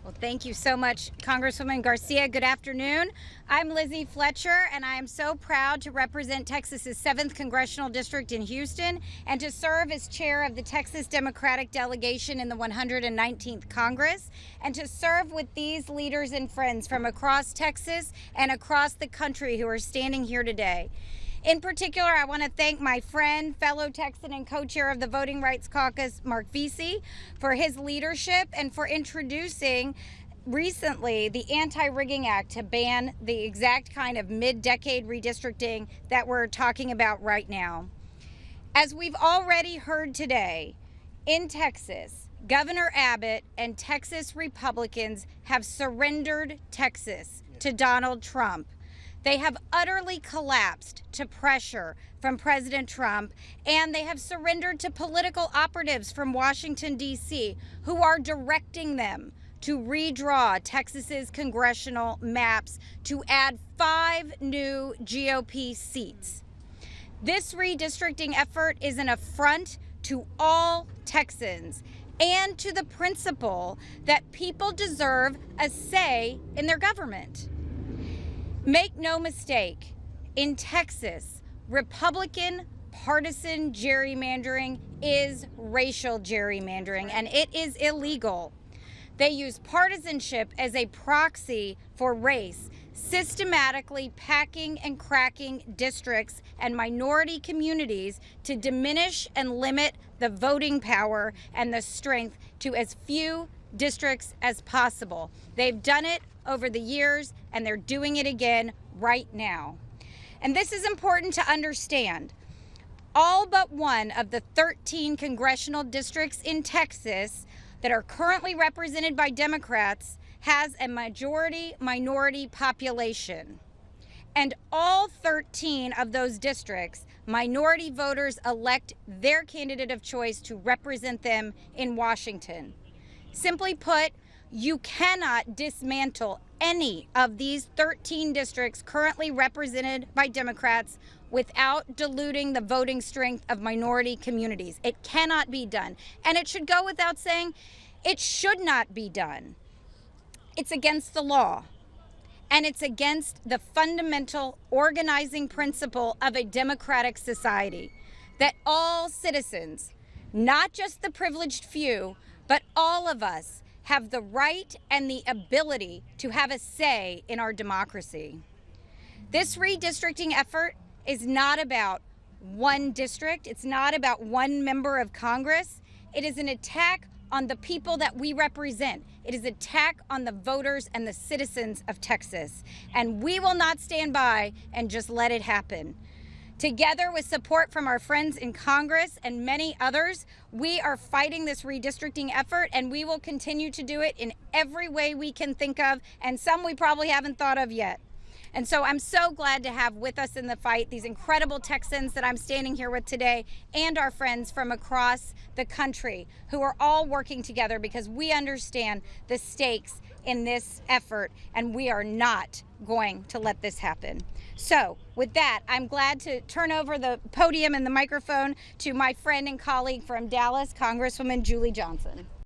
Well, thank you so much, Congresswoman Garcia. Good afternoon. I'm Lizzie Fletcher, and I am so proud to represent Texas's 7th Congressional District in Houston and to serve as chair of the Texas Democratic Delegation in the 119th Congress, and to serve with these leaders and friends from across Texas and across the country who are standing here today. In particular, I want to thank my friend, fellow Texan and co-chair of the Voting Rights Caucus, Mark Vesey, for his leadership and for introducing recently the Anti-Rigging Act to ban the exact kind of mid-decade redistricting that we're talking about right now. As we've already heard today, in Texas, Governor Abbott and Texas Republicans have surrendered Texas to Donald Trump. They have utterly collapsed to pressure from President Trump, and they have surrendered to political operatives from Washington, D.C., who are directing them to redraw Texas's congressional maps to add 5 new GOP seats. This redistricting effort is an affront to all Texans and to the principle that people deserve a say in their government. Make no mistake, in Texas, Republican partisan gerrymandering is racial gerrymandering, and it is illegal. They use partisanship as a proxy for race, systematically packing and cracking districts and minority communities to diminish and limit the voting power and the strength to as few districts as possible. They've done it over the years, and they're doing it again right now. And this is important to understand. All but one of the 13 congressional districts in Texas that are currently represented by Democrats has a majority-minority population. And all 13 of those districts, minority voters elect their candidate of choice to represent them in Washington. Simply put, you cannot dismantle any of these 13 districts currently represented by Democrats without diluting the voting strength of minority communities. It cannot be done. And it should go without saying, it should not be done. It's against the law. And it's against the fundamental organizing principle of a democratic society, that all citizens, not just the privileged few, but all of us, have the right and the ability to have a say in our democracy. This redistricting effort is not about one district. It's not about one member of Congress. It is an attack on the people that we represent. It is an attack on the voters and the citizens of Texas. And we will not stand by and just let it happen. Together with support from our friends in Congress and many others, we are fighting this redistricting effort, and we will continue to do it in every way we can think of, and some we probably haven't thought of yet. And so I'm so glad to have with us in the fight these incredible Texans that I'm standing here with today, and our friends from across the country who are all working together because we understand the stakes in this effort, and we are not going to let this happen. So with that, I'm glad to turn over the podium and the microphone to my friend and colleague from Dallas, Congresswoman Julie Johnson.